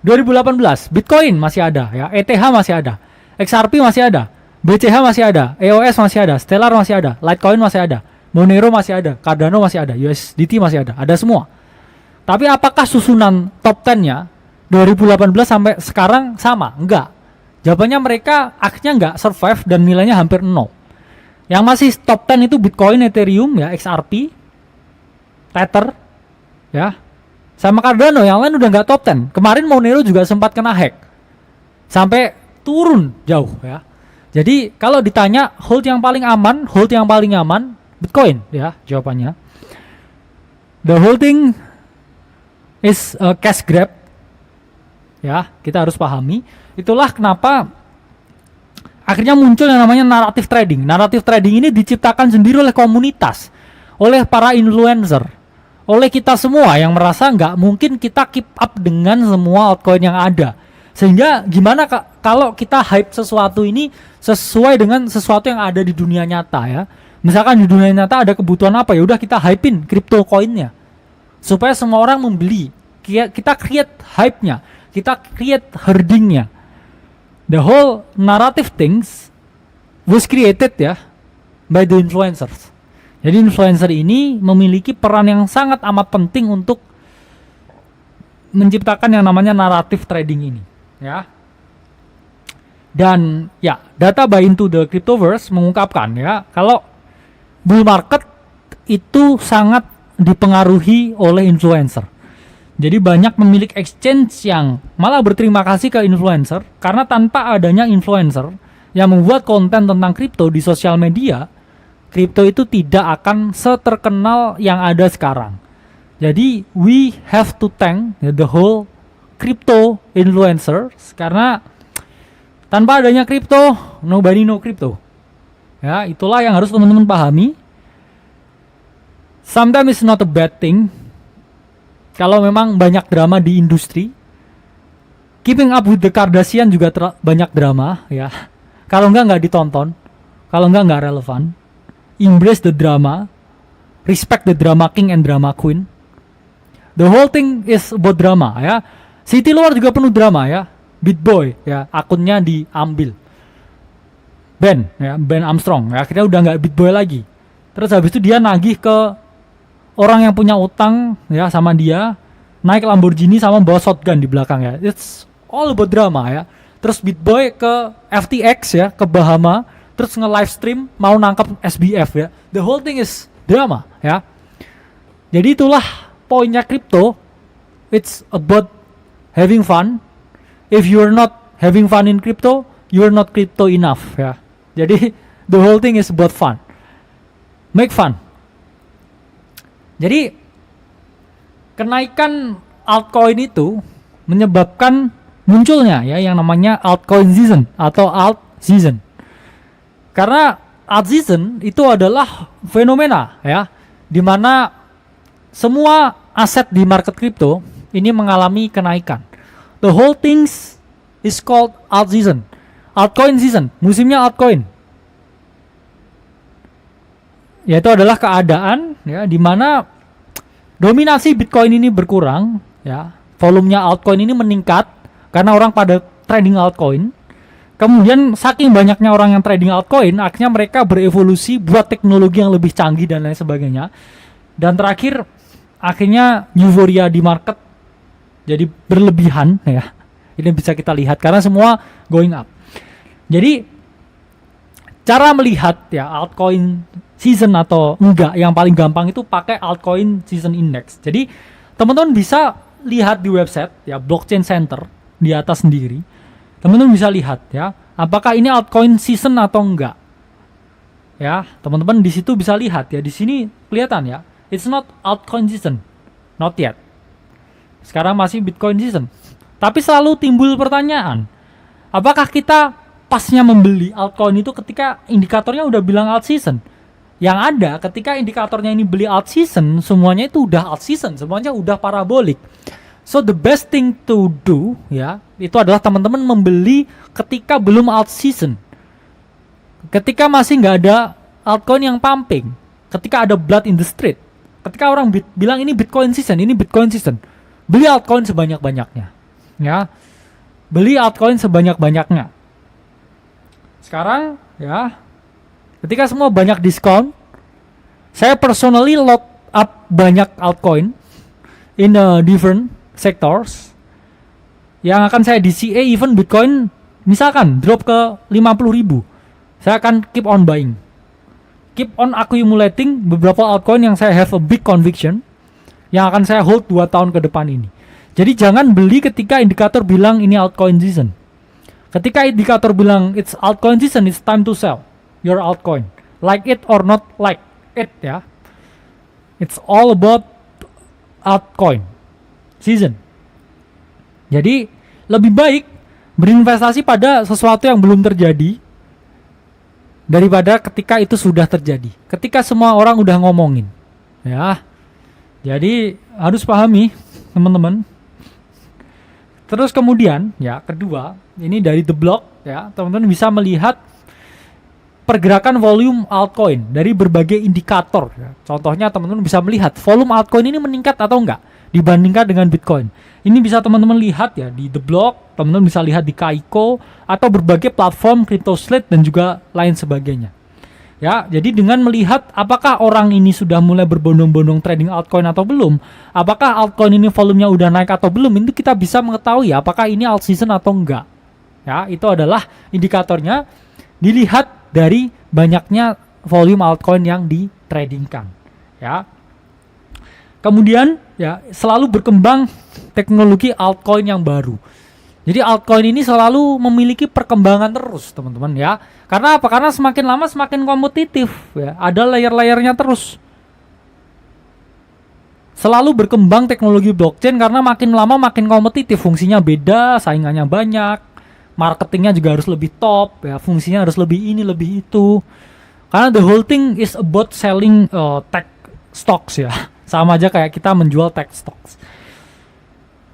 S1: 2018, Bitcoin masih ada ya, ETH masih ada, XRP masih ada, BCH masih ada, EOS masih ada, Stellar masih ada, Litecoin masih ada, Monero masih ada, Cardano masih ada, USDT masih ada semua. Tapi apakah susunan top 10-nya 2018 sampai sekarang sama? Enggak. Jawabannya mereka akhirnya enggak survive dan nilainya hampir 0. Yang masih top 10 itu Bitcoin, Ethereum ya, XRP, Tether ya, sama Cardano. Yang lain udah enggak top 10. Kemarin Monero juga sempat kena hack sampai turun jauh ya. Jadi kalau ditanya hold yang paling aman, hold yang paling aman Bitcoin ya, jawabannya. The holding is a cash grab ya, kita harus pahami. Itulah kenapa akhirnya muncul yang namanya narrative trading. Narrative trading ini diciptakan sendiri oleh komunitas, oleh para influencer, oleh kita semua yang merasa nggak mungkin kita keep up dengan semua altcoin yang ada. Sehingga gimana kalau kita hype sesuatu ini sesuai dengan sesuatu yang ada di dunia nyata ya. Misalkan di dunia nyata ada kebutuhan apa, ya udah kita hypein crypto coinnya supaya semua orang membeli. Kita create hype-nya, kita create herdingnya. The whole narrative things was created ya by the influencers. Jadi influencer ini memiliki peran yang sangat amat penting untuk menciptakan yang namanya narrative trading ini ya. Dan ya, data Buy Into the Cryptoverse mengungkapkan ya, kalau bull market itu sangat dipengaruhi oleh influencer. Jadi banyak pemilik exchange yang malah berterima kasih ke influencer karena tanpa adanya influencer yang membuat konten tentang kripto di sosial media, kripto itu tidak akan seterkenal yang ada sekarang. Jadi we have to thank the whole crypto influencers, karena tanpa adanya kripto, nobody know crypto. Ya, itulah yang harus teman-teman pahami. Sometimes it's not a bad thing kalau memang banyak drama di industri. Keeping up with the Kardashian juga banyak drama, ya. Kalau nggak ditonton, kalau nggak relevan. Embrace the drama, respect the drama king and drama queen. The whole thing is about drama, ya. City luar juga penuh drama, ya. BitBoy, ya, akunnya diambil. Ben Armstrong, ya, akhirnya udah nggak BitBoy lagi. Terus habis itu dia nagih ke orang yang punya utang, ya, sama dia, naik Lamborghini sama bawa shotgun di belakang, ya. It's all about drama, ya. Terus BitBoy ke FTX, ya, ke Bahama, terus nge-live stream mau nangkap SBF, ya. The whole thing is drama, ya. Jadi itulah poinnya crypto. It's about having fun. If you're not having fun in crypto, you're not crypto enough, ya. Jadi the whole thing is about fun. Make fun. Jadi kenaikan altcoin itu menyebabkan munculnya, ya, yang namanya altcoin season atau alt season. Karena alt season itu adalah fenomena, ya, di mana semua aset di market crypto ini mengalami kenaikan. The whole things is called alt season. Altcoin season, musimnya altcoin. Yaitu adalah keadaan, ya, di mana dominasi Bitcoin ini berkurang, ya. Volumenya altcoin ini meningkat karena orang pada trading altcoin. Kemudian saking banyaknya orang yang trading altcoin, akhirnya mereka berevolusi buat teknologi yang lebih canggih dan lain sebagainya. Dan terakhir, akhirnya euforia di market jadi berlebihan, ya. Ini bisa kita lihat karena semua going up. Jadi cara melihat, ya, altcoin season atau enggak yang paling gampang itu pakai altcoin season index. Jadi teman-teman bisa lihat di website, ya, Blockchain Center di atas sendiri. Teman-teman bisa lihat, ya, apakah ini altcoin season atau enggak. Ya, teman-teman di situ bisa lihat, ya, di sini kelihatan, ya. It's not altcoin season. Not yet. Sekarang masih Bitcoin season. Tapi selalu timbul pertanyaan, apakah kita pasnya membeli altcoin itu ketika indikatornya udah bilang alt season? Yang ada ketika indikatornya ini beli alt season, semuanya itu udah alt season, semuanya udah parabolik. So the best thing to do, ya, itu adalah teman-teman membeli ketika belum alt season. Ketika masih nggak ada altcoin yang pumping, ketika ada blood in the street, ketika orang bilang ini Bitcoin season, ini Bitcoin season, beli altcoin sebanyak-banyaknya, ya, beli altcoin sebanyak-banyaknya. Sekarang, ya, ketika semua banyak diskon, saya personally load up banyak altcoin in different sectors yang akan saya DCA. Even Bitcoin misalkan drop ke 50.000, saya akan keep on buying, keep on accumulating beberapa altcoin yang saya have a big conviction, yang akan saya hold 2 tahun ke depan ini. Jadi jangan beli ketika indikator bilang ini altcoin season. Ketika indikator bilang it's altcoin season, it's time to sell your altcoin. Like it or not like it, ya. It's all about altcoin season. Jadi lebih baik berinvestasi pada sesuatu yang belum terjadi daripada ketika itu sudah terjadi. Ketika semua orang udah ngomongin, ya. Jadi harus pahami, teman-teman. Terus kemudian, ya, kedua, ini dari The Block, ya, teman-teman bisa melihat pergerakan volume altcoin dari berbagai indikator, ya. Contohnya teman-teman bisa melihat volume altcoin ini meningkat atau enggak dibandingkan dengan Bitcoin. Ini bisa teman-teman lihat, ya, di The Block, teman-teman bisa lihat di Kaiko atau berbagai platform CryptoSlate dan juga lain sebagainya. Ya, jadi dengan melihat apakah orang ini sudah mulai berbondong-bondong trading altcoin atau belum, apakah altcoin ini volumenya udah naik atau belum, itu kita bisa mengetahui apakah ini alt season atau enggak. Ya, itu adalah indikatornya dilihat dari banyaknya volume altcoin yang ditradingkan. Ya. Kemudian, ya, selalu berkembang teknologi altcoin yang baru. Jadi altcoin ini selalu memiliki perkembangan terus, teman-teman ya. Karena apa? Karena semakin lama semakin kompetitif ya. Ada layer-layernya terus. Selalu berkembang teknologi blockchain karena makin lama makin kompetitif, fungsinya beda, saingannya banyak, marketingnya juga harus lebih top ya, fungsinya harus lebih ini, lebih itu. Karena the whole thing is about selling tech stocks ya. Sama aja kayak kita menjual tech stocks.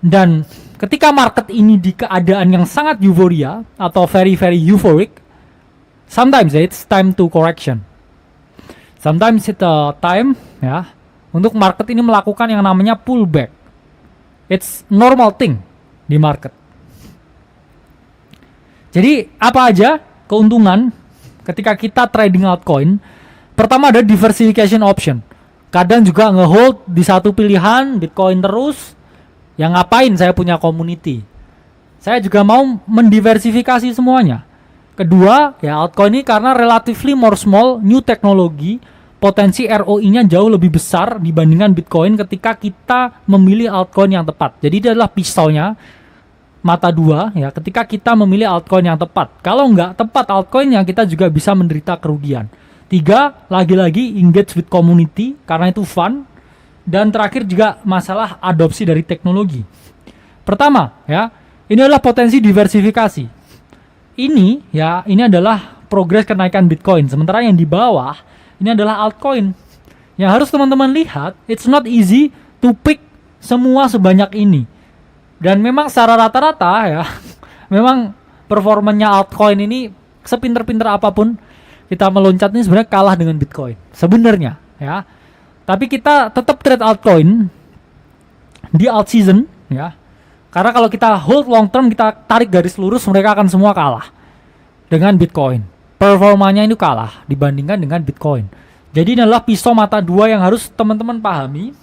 S1: Dan ketika market ini di keadaan yang sangat euforia atau very very euphoric, sometimes it's time to correction. Sometimes it's time ya untuk market ini melakukan yang namanya pullback. It's normal thing di market. Jadi apa aja keuntungan ketika kita trading altcoin? Pertama ada diversification option. Kadang juga ngehold di satu pilihan Bitcoin terus. Yang ngapain saya punya community? Saya juga mau mendiversifikasi semuanya. Kedua, ya altcoin ini karena relatively more small, new teknologi, potensi ROI-nya jauh lebih besar dibandingkan Bitcoin ketika kita memilih altcoin yang tepat. Jadi itu adalah pisaunya mata dua ya ketika kita memilih altcoin yang tepat. Kalau nggak tepat altcoinnya, kita juga bisa menderita kerugian. Tiga, lagi-lagi engage with community karena itu fun. Dan terakhir juga masalah adopsi dari teknologi. Pertama ya, ini adalah potensi diversifikasi. Ini adalah progres kenaikan Bitcoin. Sementara yang di bawah ini adalah altcoin. Yang harus teman-teman lihat, it's not easy to pick semua sebanyak ini. Dan memang secara rata-rata ya, memang performanya altcoin ini sepinter-pinter apapun kita meloncat ini sebenarnya kalah dengan Bitcoin. Sebenarnya ya. Tapi kita tetap trade altcoin di alt season ya. Karena kalau kita hold long term, kita tarik garis lurus, mereka akan semua kalah dengan Bitcoin. Performanya itu kalah dibandingkan dengan Bitcoin. Jadi ini adalah pisau mata dua yang harus teman-teman pahami.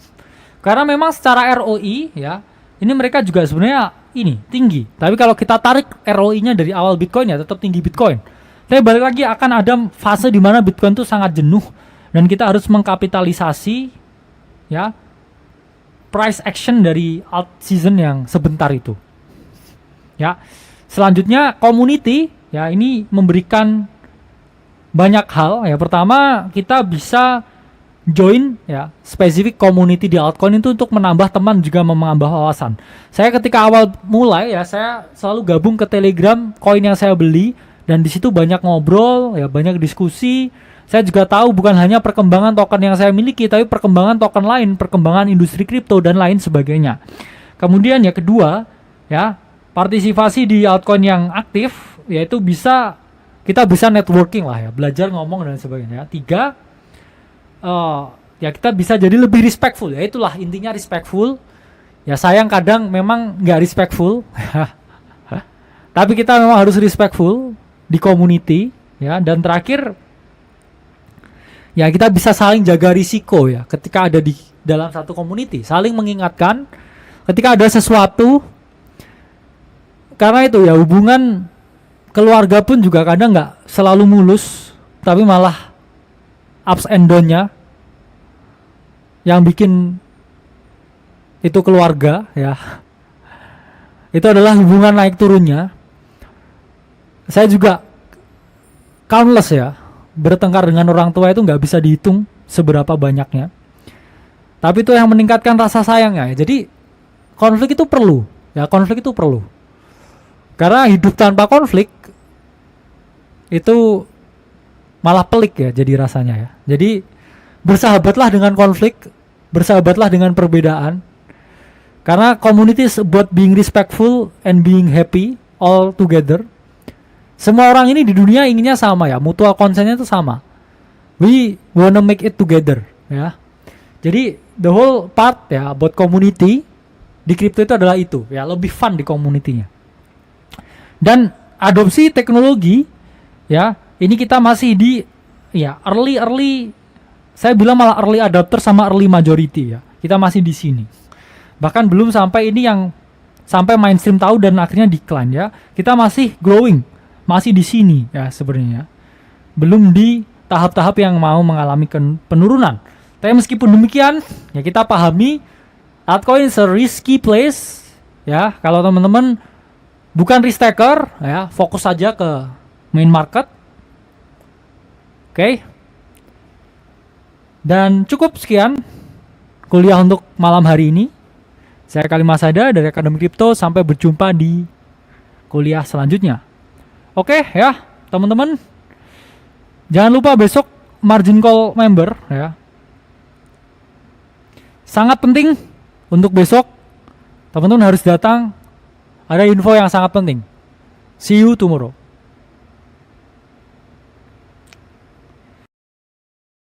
S1: Karena memang secara ROI ya, ini mereka juga sebenarnya ini tinggi. Tapi kalau kita tarik ROI-nya dari awal Bitcoin ya tetap tinggi Bitcoin. Tapi balik lagi akan ada fase di mana Bitcoin itu sangat jenuh dan kita harus mengkapitalisasi ya price action dari alt season yang sebentar itu. Ya. Selanjutnya community ya, ini memberikan banyak hal ya. Pertama, kita bisa join ya spesifik community di altcoin itu untuk menambah teman juga menambah wawasan. Saya ketika awal mulai ya, saya selalu gabung ke Telegram koin yang saya beli dan di situ banyak ngobrol ya, banyak diskusi. Saya juga tahu bukan hanya perkembangan token yang saya miliki, tapi perkembangan token lain, perkembangan industri kripto dan lain sebagainya. Kemudian ya kedua, ya partisipasi di altcoin yang aktif, yaitu kita bisa networking lah ya, belajar ngomong dan sebagainya. Tiga, ya kita bisa jadi lebih respectful, ya itulah intinya respectful. Ya sayang kadang memang nggak respectful, tapi kita memang harus respectful di community, ya. Dan terakhir, ya kita bisa saling jaga risiko ya ketika ada di dalam satu community, saling mengingatkan ketika ada sesuatu. Karena itu ya hubungan keluarga pun juga kadang nggak selalu mulus, tapi malah ups and down-nya yang bikin itu keluarga ya. Itu adalah hubungan naik turunnya. Saya juga countless ya bertengkar dengan orang tua, itu nggak bisa dihitung seberapa banyaknya. Tapi itu yang meningkatkan rasa sayangnya. Jadi konflik itu perlu, ya konflik itu perlu. Karena hidup tanpa konflik itu malah pelik ya jadi rasanya ya. Jadi bersahabatlah dengan konflik, bersahabatlah dengan perbedaan. Karena community is about being respectful and being happy all together. Semua orang ini di dunia inginnya sama ya, mutual consent-nya itu sama. We wanna make it together ya. Jadi the whole part ya about community di crypto itu adalah itu ya, lebih fun di community-nya. Dan adopsi teknologi ya, ini kita masih di ya early, saya bilang malah early adopter sama early majority ya. Kita masih di sini. Bahkan belum sampai ini yang sampai mainstream tahu dan akhirnya decline ya. Kita masih growing, masih di sini ya sebenarnya. Belum di tahap-tahap yang mau mengalami penurunan. Tapi meskipun demikian, ya kita pahami altcoin is a risky place ya. Kalau teman-teman bukan risk taker ya, fokus saja ke main market. Oke. Dan cukup sekian kuliah untuk malam hari ini. Saya Khalil Masada dari Akademi Kripto, sampai berjumpa di kuliah selanjutnya. Oke ya, teman-teman. Jangan lupa besok margin call member ya. Sangat penting untuk besok. Teman-teman harus datang. Ada info yang sangat penting. See you tomorrow.